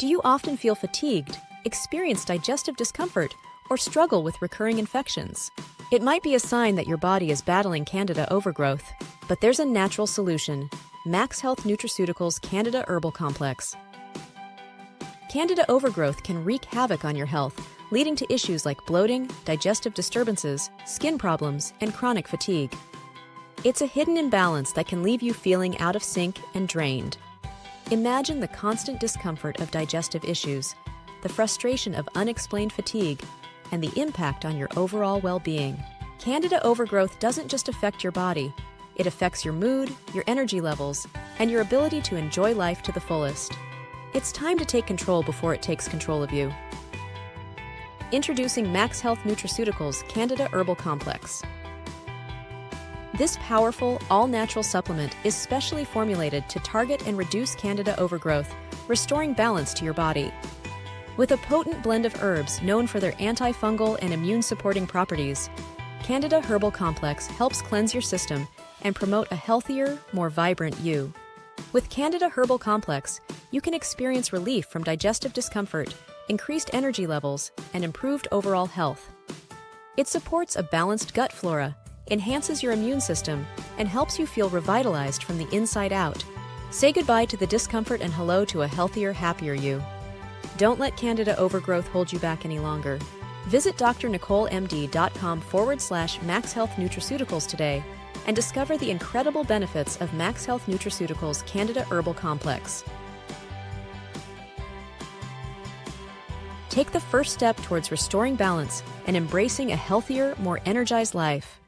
Do you often feel fatigued, experience digestive discomfort, or struggle with recurring infections? It might be a sign that your body is battling Candida overgrowth, but there's a natural solution: MaxHealth Nutraceuticals Candida Herbal Complex. Candida overgrowth can wreak havoc on your health, leading to issues like bloating, digestive disturbances, skin problems, and chronic fatigue. It's a hidden imbalance that can leave you feeling out of sync and drained. Imagine the constant discomfort of digestive issues, the frustration of unexplained fatigue, and the impact on your overall well-being. Candida overgrowth doesn't just affect your body, it affects your mood, your energy levels, and your ability to enjoy life to the fullest. It's time to take control before it takes control of you. Introducing MaxHealth Nutraceuticals Candida Herbal Complex. This powerful, all-natural supplement is specially formulated to target and reduce Candida overgrowth, restoring balance to your body. With a potent blend of herbs known for their antifungal and immune-supporting properties, Candida Herbal Complex helps cleanse your system and promote a healthier, more vibrant you. With Candida Herbal Complex, you can experience relief from digestive discomfort, increased energy levels, and improved overall health. It supports a balanced gut flora, enhances your immune system, and helps you feel revitalized from the inside out. Say goodbye to the discomfort and hello to a healthier, happier you. Don't let Candida overgrowth hold you back any longer. Visit drnicolemd.com/MaxHealth Nutraceuticals today and discover the incredible benefits of MaxHealth Nutraceuticals Candida Herbal Complex. Take the first step towards restoring balance and embracing a healthier, more energized life.